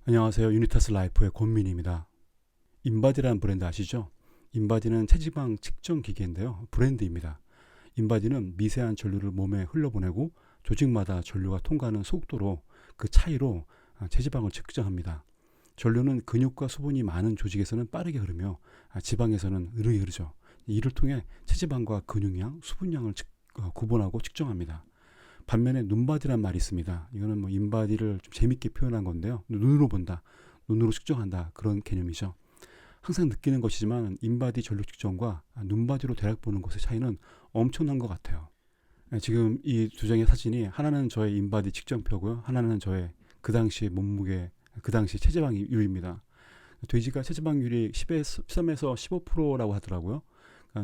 안녕하세요. 유니타스 라이프의 권민입니다. 인바디라는 브랜드 아시죠? 인바디는 체지방 측정 기계인데요. 브랜드입니다. 인바디는 미세한 전류를 몸에 흘려보내고 조직마다 전류가 통과하는 속도로 그 차이로 체지방을 측정합니다. 전류는 근육과 수분이 많은 조직에서는 빠르게 흐르며 지방에서는 느리게 흐르죠. 이를 통해 체지방과 근육량, 수분량을 구분하고 측정합니다. 반면에 눈바디란 말이 있습니다. 이거는 뭐 인바디를 좀 재밌게 표현한 건데요. 눈으로 본다, 눈으로 측정한다 그런 개념이죠. 항상 느끼는 것이지만 인바디 전류 측정과 눈바디로 대략 보는 것의 차이는 엄청난 것 같아요. 지금 이 두 장의 사진이 하나는 저의 인바디 측정표고요. 하나는 저의 그 당시 몸무게, 그 당시 체지방률입니다. 돼지가 체지방률이 10에서 13에서 15%라고 하더라고요.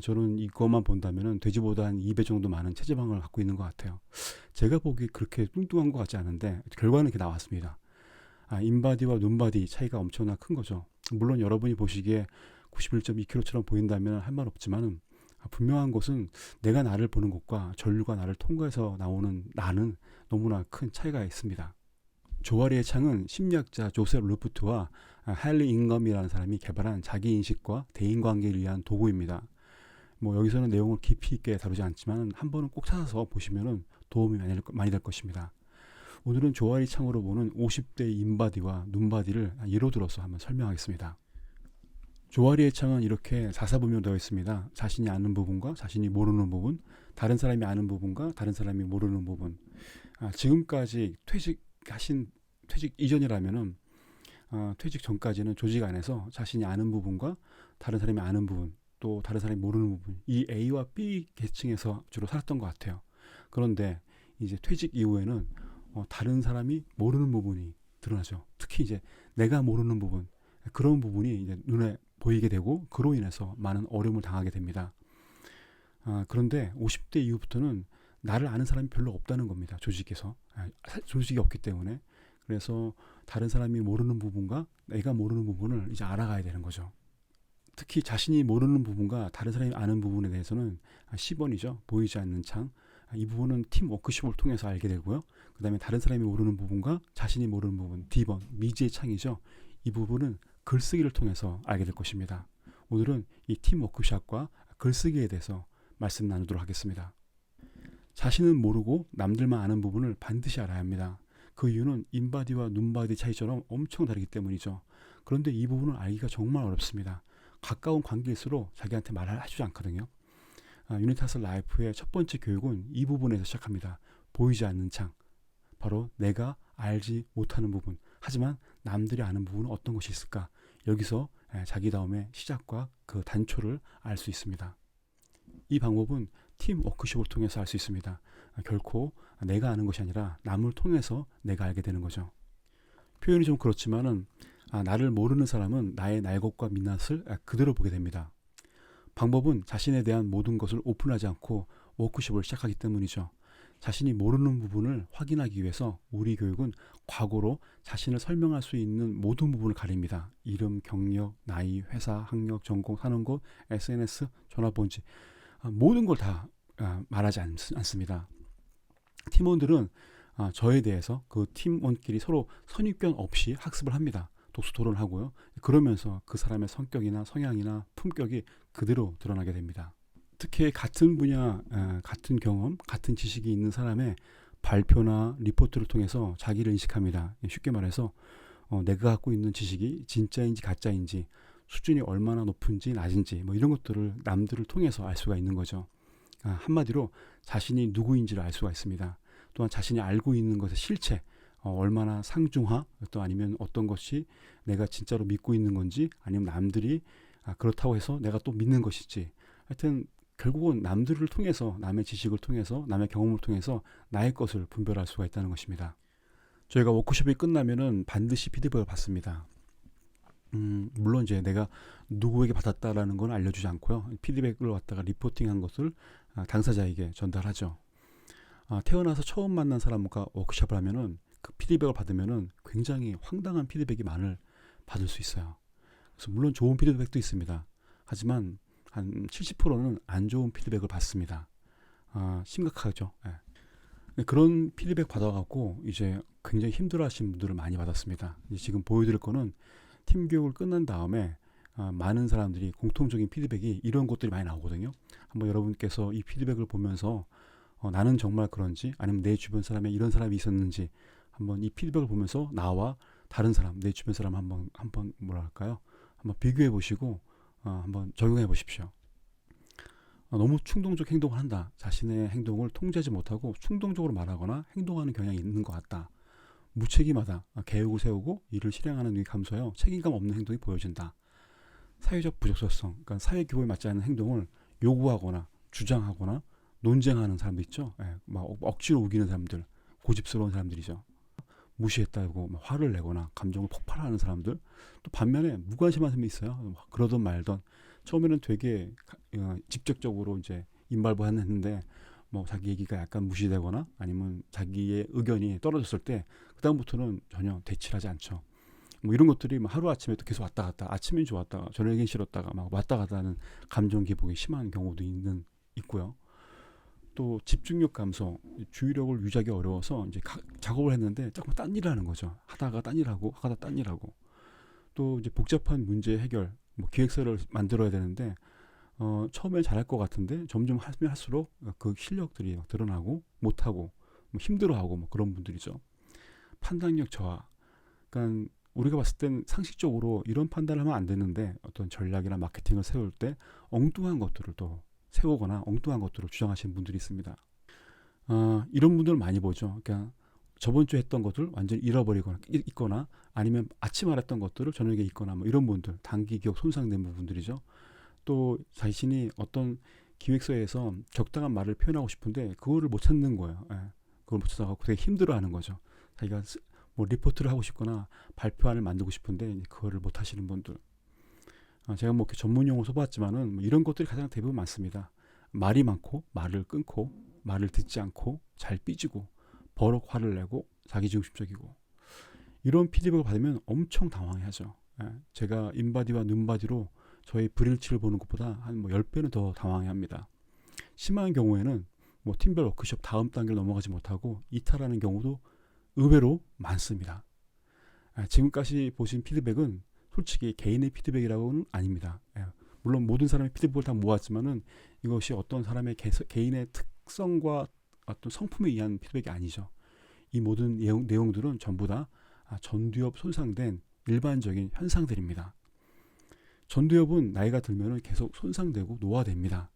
저는 이것만 본다면 돼지보다 한 2배 정도 많은 체지방을 갖고 있는 것 같아요. 제가 보기 그렇게 뚱뚱한 것 같지 않은데 결과는 이렇게 나왔습니다. 인바디와 눈바디 차이가 엄청나 큰 거죠. 물론 여러분이 보시기에 91.2kg처럼 보인다면 할 말 없지만 분명한 것은 내가 나를 보는 것과 전류가 나를 통과해서 나오는 나는 너무나 큰 차이가 있습니다. 조화리의 창은 심리학자 조셉 루프트와 할리 잉검이라는 사람이 개발한 자기인식과 대인관계를 위한 도구입니다. 뭐 여기서는 내용을 깊이 있게 다루지 않지만 한 번은 꼭 찾아서 보시면 도움이 많이 될 것입니다. 오늘은 조화리 창으로 보는 50대 인바디와 눈바디를 예로 들어서 한번 설명하겠습니다. 조화리의 창은 이렇게 사사분면으로 되어 있습니다. 자신이 아는 부분과 자신이 모르는 부분, 다른 사람이 아는 부분과 다른 사람이 모르는 부분. 지금까지 퇴직 이전이라면은 퇴직 전까지는 조직 안에서 자신이 아는 부분과 다른 사람이 아는 부분, 또 다른 사람이 모르는 부분, 이 A와 B 계층에서 주로 살았던 것 같아요. 그런데 이제 퇴직 이후에는 다른 사람이 모르는 부분이 드러나죠. 특히 이제 내가 모르는 부분, 그런 부분이 이제 눈에 보이게 되고 그로 인해서 많은 어려움을 당하게 됩니다. 그런데 50대 이후부터는 나를 아는 사람이 별로 없다는 겁니다. 조직에서. 조직이 없기 때문에. 그래서 다른 사람이 모르는 부분과 내가 모르는 부분을 이제 알아가야 되는 거죠. 특히 자신이 모르는 부분과 다른 사람이 아는 부분에 대해서는 10번이죠. 보이지 않는 창. 이 부분은 팀 워크숍을 통해서 알게 되고요. 그 다음에 다른 사람이 모르는 부분과 자신이 모르는 부분, D번, 미지의 창이죠. 이 부분은 글쓰기를 통해서 알게 될 것입니다. 오늘은 이 팀 워크숍과 글쓰기에 대해서 말씀 나누도록 하겠습니다. 자신은 모르고 남들만 아는 부분을 반드시 알아야 합니다. 그 이유는 인바디와 눈바디 차이처럼 엄청 다르기 때문이죠. 그런데 이 부분을 알기가 정말 어렵습니다. 가까운 관계일수록 자기한테 말을 해주지 않거든요. 유니타스 라이프의 첫 번째 교육은 이 부분에서 시작합니다. 보이지 않는 창. 바로 내가 알지 못하는 부분. 하지만 남들이 아는 부분은 어떤 것이 있을까? 여기서 자기다움의 시작과 그 단초를 알 수 있습니다. 이 방법은 팀 워크숍을 통해서 할 수 있습니다. 결코 내가 아는 것이 아니라 남을 통해서 내가 알게 되는 거죠. 표현이 좀 그렇지만은 나를 모르는 사람은 나의 날것과 민낯을 그대로 보게 됩니다. 방법은 자신에 대한 모든 것을 오픈하지 않고 워크숍을 시작하기 때문이죠. 자신이 모르는 부분을 확인하기 위해서 우리 교육은 과거로 자신을 설명할 수 있는 모든 부분을 가립니다. 이름, 경력, 나이, 회사, 학력, 전공, 사는 곳, SNS, 전화번호 모든 걸 다 말하지 않습니다. 팀원들은 저에 대해서 그 팀원끼리 서로 선입견 없이 학습을 합니다. 독서 토론을 하고요. 그러면서 그 사람의 성격이나 성향이나 품격이 그대로 드러나게 됩니다. 특히 같은 분야, 같은 경험, 같은 지식이 있는 사람의 발표나 리포트를 통해서 자기를 인식합니다. 쉽게 말해서 내가 갖고 있는 지식이 진짜인지 가짜인지, 수준이 얼마나 높은지 낮은지 뭐 이런 것들을 남들을 통해서 알 수가 있는 거죠. 한마디로 자신이 누구인지를 알 수가 있습니다. 또한 자신이 알고 있는 것의 실체, 얼마나 상중하, 또 아니면 어떤 것이 내가 진짜로 믿고 있는 건지, 아니면 남들이 그렇다고 해서 내가 또 믿는 것이지. 하여튼 결국은 남들을 통해서, 남의 지식을 통해서, 남의 경험을 통해서 나의 것을 분별할 수가 있다는 것입니다. 저희가 워크숍이 끝나면은 반드시 피드백을 받습니다. 물론 이제 내가 누구에게 받았다라는 건 알려주지 않고요. 피드백을 갖다가 리포팅한 것을 당사자에게 전달하죠. 태어나서 처음 만난 사람과 워크숍을 하면은 그 피드백을 받으면은 굉장히 황당한 피드백이 많을 받을 수 있어요. 그래서 물론 좋은 피드백도 있습니다. 하지만 한 70%는 안 좋은 피드백을 받습니다. 심각하죠. 예. 그런 피드백 받아갖고 이제 굉장히 힘들어하시는 분들을 많이 받았습니다. 이제 지금 보여드릴 거는 팀 교육을 끝난 다음에 많은 사람들이 공통적인 피드백이 이런 것들이 많이 나오거든요. 한번 여러분께서 이 피드백을 보면서 나는 정말 그런지 아니면 내 주변 사람에 이런 사람이 있었는지 한번 이 피드백을 보면서 나와 다른 사람, 내 주변 사람 한번 뭐랄까요? 한번 비교해 보시고 한번 적용해 보십시오. 너무 충동적 행동을 한다. 자신의 행동을 통제하지 못하고 충동적으로 말하거나 행동하는 경향이 있는 것 같다. 무책임하다. 계획을 세우고 일을 실행하는 능력이 감소하여 책임감 없는 행동이 보여진다. 사회적 부적절성, 그러니까 사회 규범에 맞지 않는 행동을 요구하거나 주장하거나 논쟁하는 사람도 있죠. 예, 막 억지로 우기는 사람들, 고집스러운 사람들이죠. 무시했다고 화를 내거나 감정을 폭발하는 사람들, 또 반면에 무관심한 사람이 있어요. 그러던 말던 처음에는 되게 직접적으로 이제 임발부했는데 뭐 자기 얘기가 약간 무시되거나 아니면 자기의 의견이 떨어졌을 때 그다음부터는 전혀 대치를 하지 않죠. 뭐 이런 것들이 뭐 하루 아침에 또 계속 왔다 갔다, 아침엔 좋았다가 저녁엔 싫었다가 막 왔다 갔다 하는 감정 기복이 심한 경우도 있고요. 또 집중력 감소, 주의력을 유지하기 어려워서 이제 작업을 했는데 자꾸 딴 일을 하는 거죠. 하다가 딴 일하고 하다가 딴 일하고. 또 이제 복잡한 문제 해결, 뭐 기획서를 만들어야 되는데 처음엔 잘할 것 같은데 점점 하면 할수록 그 실력들이 막 드러나고 못하고 뭐 힘들어하고 뭐 그런 분들이죠. 판단력 저하. 그러니까 우리가 봤을 땐 상식적으로 이런 판단을 하면 안 되는데 어떤 전략이나 마케팅을 세울 때 엉뚱한 것들을 또 세우거나 엉뚱한 것들을 주장하시는 분들이 있습니다. 이런 분들 많이 보죠. 그러니까 저번 주에 했던 것들 완전히 잃어버리거나 있거나 아니면 아침 알았던 것들을 저녁에 잊거나 뭐 이런 분들, 단기 기억 손상된 부분들이죠. 또 자신이 어떤 기획서에서 적당한 말을 표현하고 싶은데 그거를 못 찾는 거예요. 예. 그걸 못 찾아가고 되게 힘들어하는 거죠. 자기가 뭐 리포트를 하고 싶거나 발표안을 만들고 싶은데 그거를 못 하시는 분들. 제가 뭐 전문 용어 써봤지만은 뭐 이런 것들이 가장 대부분 많습니다. 말이 많고 말을 끊고 말을 듣지 않고 잘 삐지고 버럭 화를 내고 자기중심적이고 이런 피드백을 받으면 엄청 당황해하죠. 제가 인바디와 눈바디로 저의 브릴치를 보는 것보다 한 뭐 10배는 더 당황해합니다. 심한 경우에는 뭐 팀별 워크숍 다음 단계를 넘어가지 못하고 이탈하는 경우도 의외로 많습니다. 지금까지 보신 피드백은 솔직히 개인의 피드백이라고는 아닙니다. 물론 모든 사람의 피드백을 다 모았지만은 이것이 어떤 사람의 개인의 특성과 어떤 성품에 의한 피드백이 아니죠. 이 모든 내용들은 전부 다 전두엽 손상된 일반적인 현상들입니다. 전두엽은 나이가 들면 계속 손상되고 노화됩니다.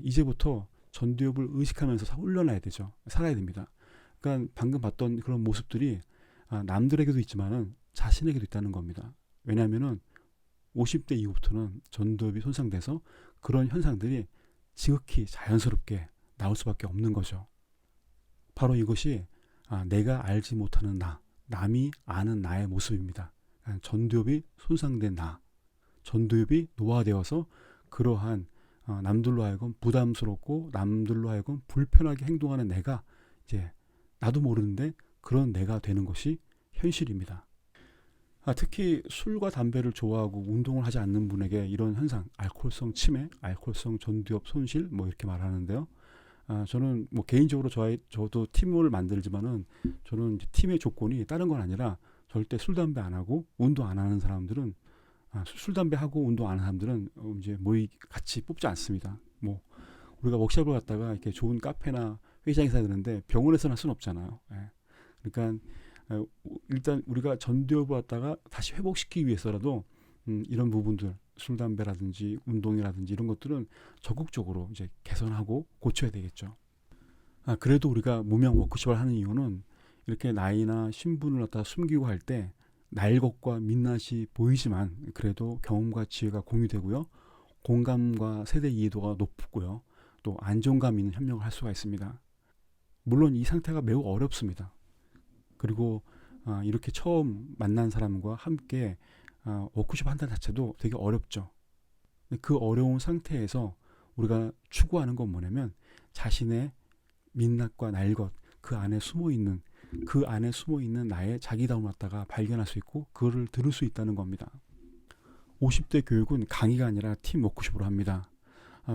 이제부터 전두엽을 의식하면서 훈련해야 되죠. 살아야 됩니다. 그러니까 방금 봤던 그런 모습들이 남들에게도 있지만은 자신에게도 있다는 겁니다. 왜냐하면은 50대 이후부터는 전두엽이 손상돼서 그런 현상들이 지극히 자연스럽게 나올 수밖에 없는 거죠. 바로 이것이 내가 알지 못하는 남이 아는 나의 모습입니다. 전두엽이 손상된 전두엽이 노화되어서 그러한 남들로 하여금 부담스럽고 남들로 하여금 불편하게 행동하는 내가 이제 나도 모르는데 그런 내가 되는 것이 현실입니다. 특히 술과 담배를 좋아하고 운동을 하지 않는 분에게 이런 현상, 알코올성 치매, 알코올성 전두엽 손실 뭐 이렇게 말하는데요. 저는 뭐 개인적으로 저도 팀을 만들지만은 저는 이제 팀의 조건이 다른 건 아니라 절대 술 담배 안 하고 운동 안 하는 사람들은 술 담배 하고 운동 안 하는 사람들은 이제 같이 뽑지 않습니다. 뭐 우리가 워크숍을 갔다가 이렇게 좋은 카페나 회의장에서 하는데 병원에서는 할 수는 없잖아요. 그러니까 일단 우리가 전두엽을 갖다가 다시 회복시키기 위해서라도 이런 부분들 술 담배라든지 운동이라든지 이런 것들은 적극적으로 이제 개선하고 고쳐야 되겠죠. 그래도 우리가 무명 워크숍을 하는 이유는 이렇게 나이나 신분을 갖다 숨기고 할 때 날 것과 민낯이 보이지만 그래도 경험과 지혜가 공유되고요. 공감과 세대 이해도가 높고요. 또 안정감 있는 협력을 할 수가 있습니다. 물론 이 상태가 매우 어렵습니다. 그리고 이렇게 처음 만난 사람과 함께 워크숍 한다는 자체도 되게 어렵죠. 그 어려운 상태에서 우리가 추구하는 건 뭐냐면 자신의 민낯과 날것 그 안에 숨어있는 나의 자기다움을 갖다가 발견할 수 있고 그거를 들을 수 있다는 겁니다. 50대 교육은 강의가 아니라 팀 워크숍으로 합니다.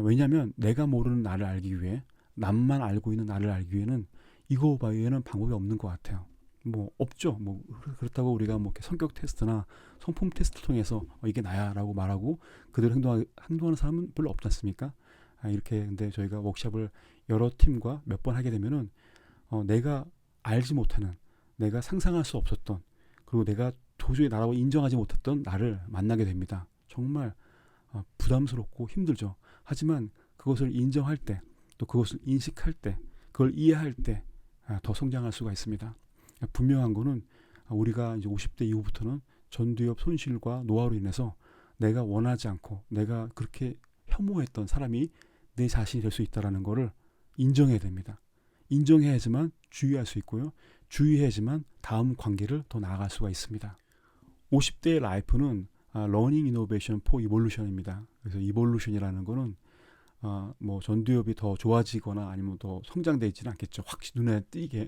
왜냐하면 내가 모르는 나를 알기 위해 남만 알고 있는 나를 알기 위해는 이거 외에는 방법이 없는 것 같아요. 뭐 없죠. 뭐 그렇다고 우리가 뭐 이렇게 성격 테스트나 성품 테스트를 통해서 이게 나야라고 말하고 그대로 행동하는 사람은 별로 없지 않습니까? 이렇게 근데 저희가 워크숍을 여러 팀과 몇 번 하게 되면은 내가 알지 못하는, 내가 상상할 수 없었던, 그리고 내가 도저히 나라고 인정하지 못했던 나를 만나게 됩니다. 정말 부담스럽고 힘들죠. 하지만 그것을 인정할 때, 또 그것을 인식할 때, 그걸 이해할 때 더 성장할 수가 있습니다. 분명한 거는 우리가 이제 50대 이후부터는 전두엽 손실과 노화로 인해서 내가 원하지 않고 내가 그렇게 혐오했던 사람이 내 자신이 될 수 있다는 것을 인정해야 됩니다. 인정해야지만 주의할 수 있고요. 주의해야지만 다음 관계를 더 나아갈 수가 있습니다. 50대의 라이프는 러닝 이노베이션 포 이볼루션입니다. 그래서 이볼루션이라는 거는 뭐 전두엽이 더 좋아지거나 아니면 더 성장되지는 않겠죠. 확 눈에 띄게.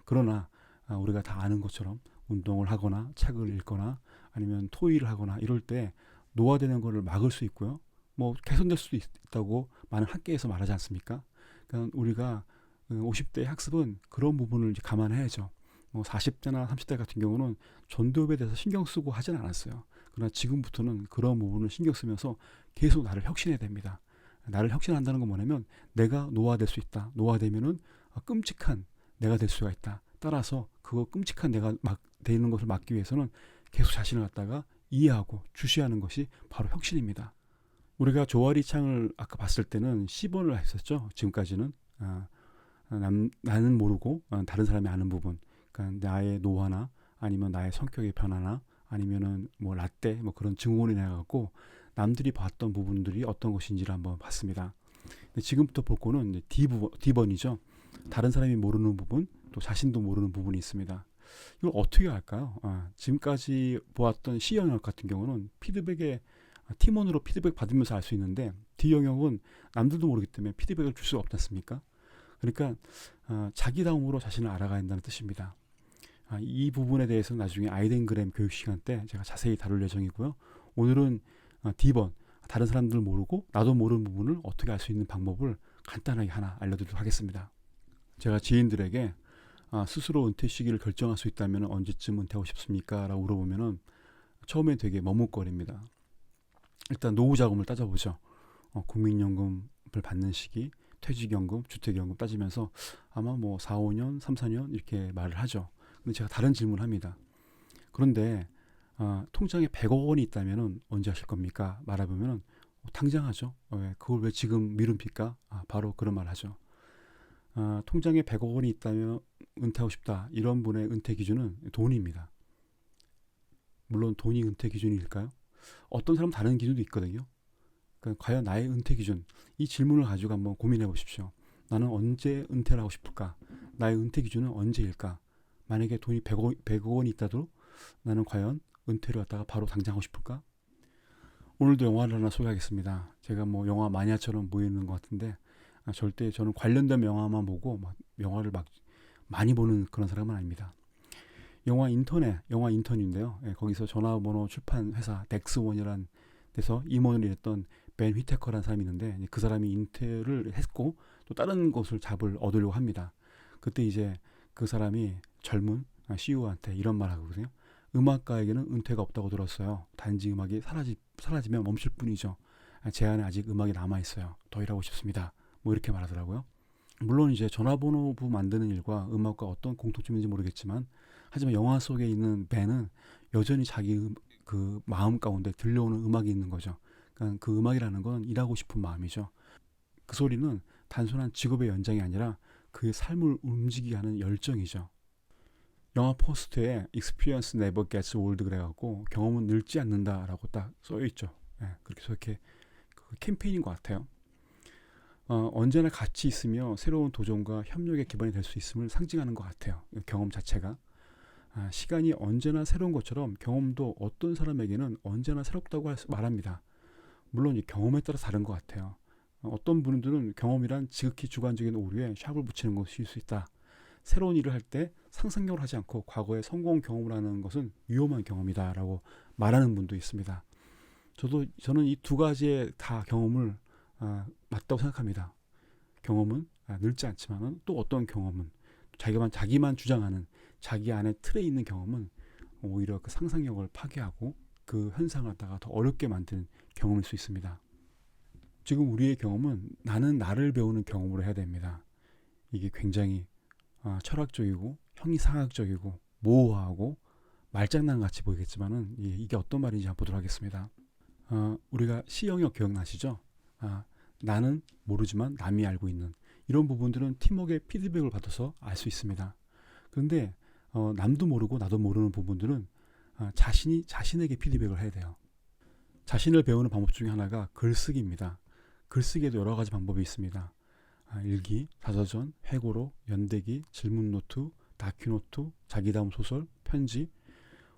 그러나 우리가 다 아는 것처럼 운동을 하거나 책을 읽거나 아니면 토의를 하거나 이럴 때 노화되는 것을 막을 수 있고요. 뭐 개선될 수도 있다고 많은 학계에서 말하지 않습니까? 그러니까 우리가 50대의 학습은 그런 부분을 이제 감안해야죠. 40대나 30대 같은 경우는 전두엽에 대해서 신경 쓰고 하진 않았어요. 그러나 지금부터는 그런 부분을 신경 쓰면서 계속 나를 혁신해야 됩니다. 나를 혁신한다는 건 뭐냐면 내가 노화될 수 있다. 노화되면은 끔찍한 내가 될 수가 있다. 따라서 그거 끔찍한 내가 되는 것을 막기 위해서는 계속 자신을 갖다가 이해하고 주시하는 것이 바로 혁신입니다. 우리가 조아리 창을 아까 봤을 때는 10원을 했었죠. 지금까지는 나는 모르고 다른 사람이 아는 부분, 그러니까 나의 노화나 아니면 나의 성격의 변화나 아니면은 뭐 라떼 뭐 그런 증후군이 나가고 남들이 봤던 부분들이 어떤 것인지를 한번 봤습니다. 근데 지금부터 볼 거는 이제 D번이죠. 다른 사람이 모르는 부분, 또 자신도 모르는 부분이 있습니다. 이걸 어떻게 할까요? 지금까지 보았던 C 영역 같은 경우는 피드백에 팀원으로 피드백 받으면서 알 수 있는데 D 영역은 남들도 모르기 때문에 피드백을 줄 수가 없지 않습니까? 그러니까 자기다움으로 자신을 알아가야 한다는 뜻입니다. 이 부분에 대해서는 나중에 아이덴그램 교육 시간 때 제가 자세히 다룰 예정이고요. 오늘은 D번, 다른 사람들 모르고 나도 모르는 부분을 어떻게 알 수 있는 방법을 간단하게 하나 알려드리도록 하겠습니다. 제가 지인들에게 스스로 은퇴 시기를 결정할 수 있다면 언제쯤 은퇴하고 싶습니까? 라고 물어보면 처음에 되게 머뭇거립니다. 일단 노후 자금을 따져보죠. 국민연금을 받는 시기, 퇴직연금, 주택연금 따지면서 아마 뭐 4, 5년, 3, 4년 이렇게 말을 하죠. 근데 제가 다른 질문을 합니다. 그런데 통장에 100억 원이 있다면 언제 하실 겁니까? 말해보면 당장 하죠. 그걸 왜 지금 미룹니까? 바로 그런 말 하죠. 통장에 100억 원이 있다면 은퇴하고 싶다. 이런 분의 은퇴 기준은 돈입니다. 물론 돈이 은퇴 기준일까요? 어떤 사람은 다른 기준도 있거든요. 그러니까 과연 나의 은퇴 기준, 이 질문을 가지고 한번 고민해 보십시오. 나는 언제 은퇴를 하고 싶을까? 나의 은퇴 기준은 언제일까? 만약에 돈이 100억 원이 있다도 나는 과연 은퇴를 갖다가 바로 당장 하고 싶을까? 오늘도 영화를 하나 소개하겠습니다. 제가 뭐 영화 마니아처럼 보이는 것 같은데 절대 저는 관련된 영화만 보고 영화를 막 많이 보는 그런 사람은 아닙니다. 영화 인턴인데요. 거기서 전화번호 출판 회사 덱스원이라는 데서 임원을 했던 벤 휘테커라는 사람이 있는데 그 사람이 인퇴를 했고 또 다른 곳을 얻으려고 합니다. 그때 이제 그 사람이 젊은 CEO한테 이런 말 하거든요. 음악가에게는 은퇴가 없다고 들었어요. 단지 음악이 사라지면 멈출 뿐이죠. 제 안에 아직 음악이 남아있어요. 더 일하고 싶습니다. 뭐 이렇게 말하더라고요. 물론 이제 전화번호부 만드는 일과 음악과 어떤 공통점인지 모르겠지만 하지만 영화 속에 있는 벤은 여전히 자기 그 마음 가운데 들려오는 음악이 있는 거죠. 그러니까 그 음악이라는 건 일하고 싶은 마음이죠. 그 소리는 단순한 직업의 연장이 아니라 그의 삶을 움직이게 하는 열정이죠. 영화 포스트에 Experience never gets old 그래갖고 경험은 늙지 않는다라고 딱 써있죠. 그렇게 그 캠페인인 것 같아요. 언제나 같이 있으며 새로운 도전과 협력의 기반이 될 수 있음을 상징하는 것 같아요. 경험 자체가. 시간이 언제나 새로운 것처럼 경험도 어떤 사람에게는 언제나 새롭다고 말합니다. 물론 이 경험에 따라 다른 것 같아요. 어떤 분들은 경험이란 지극히 주관적인 오류에 샵을 붙이는 것일 수 있다. 새로운 일을 할 때 상상력을 하지 않고 과거의 성공 경험을 하는 것은 위험한 경험이다라고 말하는 분도 있습니다. 저는 이 두 가지의 다 경험을 맞다고 생각합니다. 경험은 늙지 않지만은 또 어떤 경험은 자기만 주장하는 자기 안에 틀에 있는 경험은 오히려 그 상상력을 파괴하고 그 현상을 갖다가 더 어렵게 만드는 경험일 수 있습니다. 지금 우리의 경험은 나는 나를 배우는 경험으로 해야 됩니다. 이게 굉장히 철학적이고 형이상학적이고 모호하고 말장난같이 보이겠지만은 이게 어떤 말인지 한번 보도록 하겠습니다. 우리가 시 영역 기억나시죠? 나는 모르지만 남이 알고 있는 이런 부분들은 팀워크의 피드백을 받아서 알 수 있습니다. 그런데 남도 모르고 나도 모르는 부분들은 자신이 자신에게 피드백을 해야 돼요. 자신을 배우는 방법 중에 하나가 글쓰기입니다. 글쓰기에도 여러 가지 방법이 있습니다. 일기, 자서전, 회고록, 연대기, 질문노트, 다큐노트, 자기다움 소설, 편지.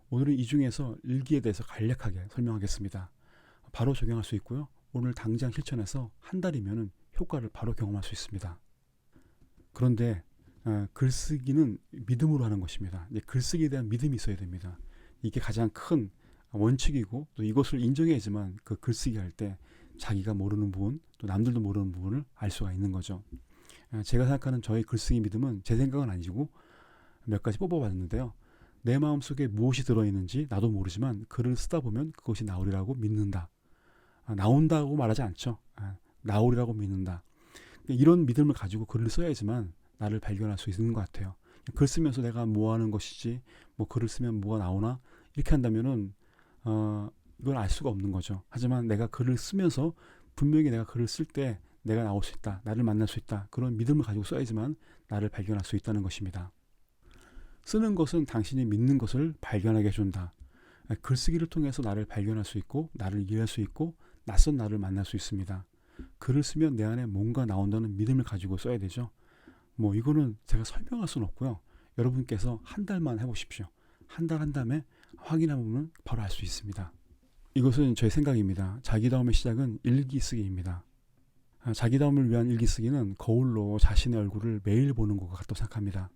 오늘은 이 중에서 일기에 대해서 간략하게 설명하겠습니다. 바로 적용할 수 있고요. 오늘 당장 실천해서 한 달이면 효과를 바로 경험할 수 있습니다. 그런데 글쓰기는 믿음으로 하는 것입니다. 글쓰기에 대한 믿음이 있어야 됩니다. 이게 가장 큰 원칙이고 또 이것을 인정해야지만 그 글쓰기 할 때 자기가 모르는 부분 또 남들도 모르는 부분을 알 수가 있는 거죠. 제가 생각하는 저의 글쓰기 믿음은 제 생각은 아니고 몇 가지 뽑아봤는데요. 내 마음속에 무엇이 들어있는지 나도 모르지만 글을 쓰다 보면 그것이 나오리라고 믿는다. 나온다고 말하지 않죠. 나오리라고 믿는다. 이런 믿음을 가지고 글을 써야지만 나를 발견할 수 있는 것 같아요. 글 쓰면서 내가 뭐 하는 것이지, 뭐 글을 쓰면 뭐가 나오나 이렇게 한다면은 이걸 알 수가 없는 거죠. 하지만 내가 글을 쓰면서 분명히 내가 글을 쓸 때 내가 나올 수 있다, 나를 만날 수 있다, 그런 믿음을 가지고 써야지만 나를 발견할 수 있다는 것입니다. 쓰는 것은 당신이 믿는 것을 발견하게 해준다. 글쓰기를 통해서 나를 발견할 수 있고 나를 이해할 수 있고 낯선 나를 만날 수 있습니다. 글을 쓰면 내 안에 뭔가 나온다는 믿음을 가지고 써야 되죠. 이거는 제가 설명할 수는 없고요. 여러분께서 한 달만 해보십시오. 한 달 한 다음에 확인해보면 바로 알 수 있습니다. 이것은 제 생각입니다. 자기다움의 시작은 일기 쓰기입니다. 자기다움을 위한 일기 쓰기는 거울로 자신의 얼굴을 매일 보는 것과 같다고 생각합니다.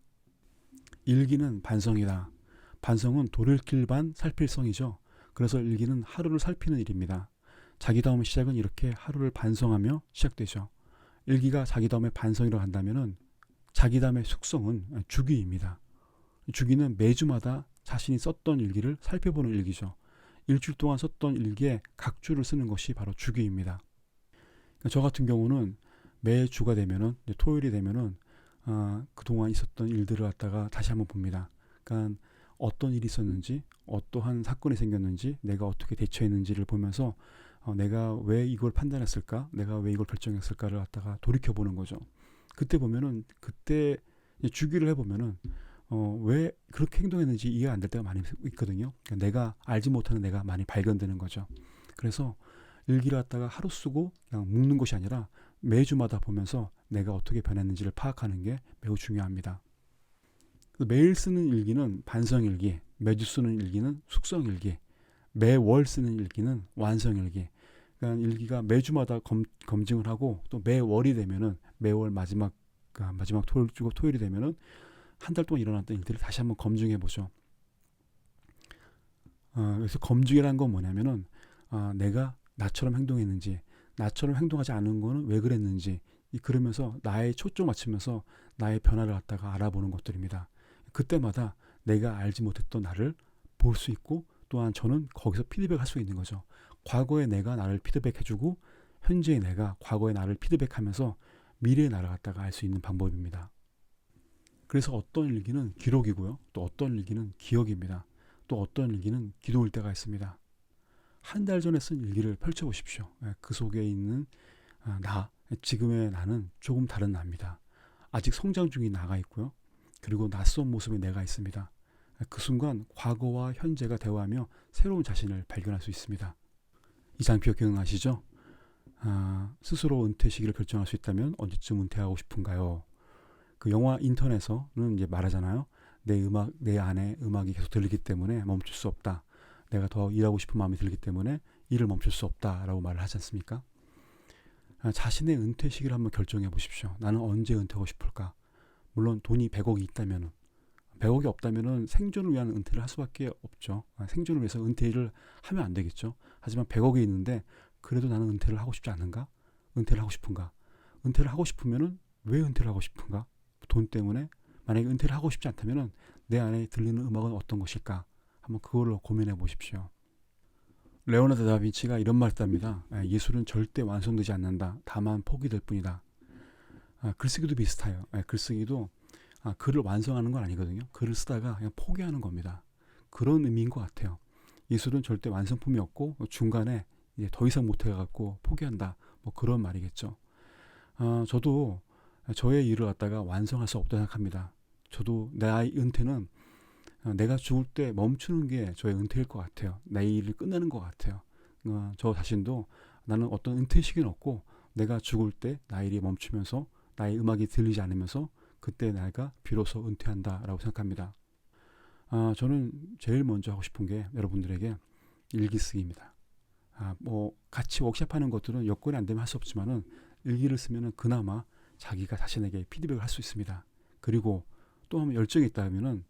일기는 반성이다. 반성은 돌이킬 반 살필성이죠. 그래서 일기는 하루를 살피는 일입니다. 자기다움의 시작은 이렇게 하루를 반성하며 시작되죠. 일기가 자기다움의 반성이라고 한다면 자기다움의 숙성은 주기입니다. 주기는 매주마다 자신이 썼던 일기를 살펴보는 일기죠. 일주일 동안 썼던 일기에 각 주를 쓰는 것이 바로 주기입니다. 저 같은 경우는 매주가 되면은 토요일이 되면은 그동안 있었던 일들을 갖다가 다시 한번 봅니다. 그러니까 어떤 일이 있었는지, 어떠한 사건이 생겼는지, 내가 어떻게 대처했는지를 보면서 내가 왜 이걸 판단했을까, 내가 왜 이걸 결정했을까를 갖다가 돌이켜 보는 거죠. 그때 보면은 그때 주기를 해보면은 왜 그렇게 행동했는지 이해가 안 될 때가 많이 있거든요. 그러니까 내가 알지 못하는 내가 많이 발견되는 거죠. 그래서 일기를 갖다가 하루 쓰고 그냥 묶는 것이 아니라 매주마다 보면서 내가 어떻게 변했는지를 파악하는 게 매우 중요합니다. 매일 쓰는 일기는 반성일기, 매주 쓰는 일기는 숙성일기, 매월 쓰는 일기는 완성일기. 그러니까 일기가 매주마다 검증을 하고 또 매월이 되면은 매월 마지막 토요일이 되면은 한 달 동안 일어났던 일들을 다시 한번 검증해 보죠. 그래서 검증이라는 건 뭐냐면은 내가 나처럼 행동했는지, 나처럼 행동하지 않은 거는 왜 그랬는지, 그러면서 나의 초점 맞추면서 나의 변화를 갖다가 알아보는 것들입니다. 그때마다 내가 알지 못했던 나를 볼 수 있고 또한 저는 거기서 피드백할 수 있는 거죠. 과거의 내가 나를 피드백해주고 현재의 내가 과거의 나를 피드백하면서 미래의 나를 갖다가 알 수 있는 방법입니다. 그래서 어떤 일기는 기록이고요. 또 어떤 일기는 기억입니다. 또 어떤 일기는 기도일 때가 있습니다. 한 달 전에 쓴 일기를 펼쳐보십시오. 그 속에 있는 지금의 나는 조금 다른 나입니다. 아직 성장 중인 나가 있고요. 그리고 낯선 모습의 내가 있습니다. 그 순간 과거와 현재가 대화하며 새로운 자신을 발견할 수 있습니다. 이 장표 기억나시죠? 스스로 은퇴 시기를 결정할 수 있다면 언제쯤 은퇴하고 싶은가요? 그 영화 인턴에서는 이제 말하잖아요. 내 안에 음악이 계속 들리기 때문에 멈출 수 없다. 내가 더 일하고 싶은 마음이 들기 때문에 일을 멈출 수 없다라고 말을 하지 않습니까? 자신의 은퇴 시기를 한번 결정해 보십시오. 나는 언제 은퇴하고 싶을까? 물론 돈이 100억이 있다면은, 100억이 없다면은 생존을 위한 은퇴를 할 수밖에 없죠. 생존을 위해서 은퇴를 하면 안 되겠죠. 하지만 100억이 있는데 그래도 나는 은퇴를 하고 싶지 않은가? 은퇴를 하고 싶은가? 은퇴를 하고 싶으면은 왜 은퇴를 하고 싶은가? 돈 때문에? 만약에 은퇴를 하고 싶지 않다면은 내 안에 들리는 음악은 어떤 것일까? 한번 그걸로 고민해 보십시오. 레오나르도 다빈치가 이런 말을 했답니다. 예술은 절대 완성되지 않는다. 다만 포기될 뿐이다. 글쓰기도 비슷해요. 글쓰기도 글을 완성하는 건 아니거든요. 글을 쓰다가 그냥 포기하는 겁니다. 그런 의미인 것 같아요. 예술은 절대 완성품이 없고 중간에 이제 더 이상 못해갖고 포기한다. 뭐 그런 말이겠죠. 저도 저의 일을 갖다가 완성할 수 없다고 생각합니다. 저도 나의 은퇴는 내가 죽을 때 멈추는 게 저의 은퇴일 것 같아요. 내 일을 끝내는 것 같아요. 저 자신도 나는 어떤 은퇴 시기는 없고 내가 죽을 때 나의 일이 멈추면서 나의 음악이 들리지 않으면서 그때 내가 비로소 은퇴한다라고 생각합니다. 저는 제일 먼저 하고 싶은 게 여러분들에게 일기 쓰기입니다. 뭐 같이 워크숍하는 것들은 여건이 안 되면 할 수 없지만은 일기를 쓰면은 그나마 자기가 자신에게 피드백을 할 수 있습니다. 그리고 또 한번 열정이 있다면은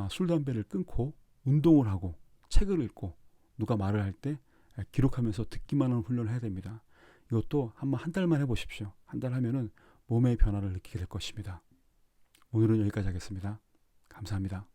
술 담배를 끊고 운동을 하고 책을 읽고 누가 말을 할 때 기록하면서 듣기만 하는 훈련을 해야 됩니다. 이것도 한번 한 달만 해보십시오. 한 달 하면은 몸의 변화를 느끼게 될 것입니다. 오늘은 여기까지 하겠습니다. 감사합니다.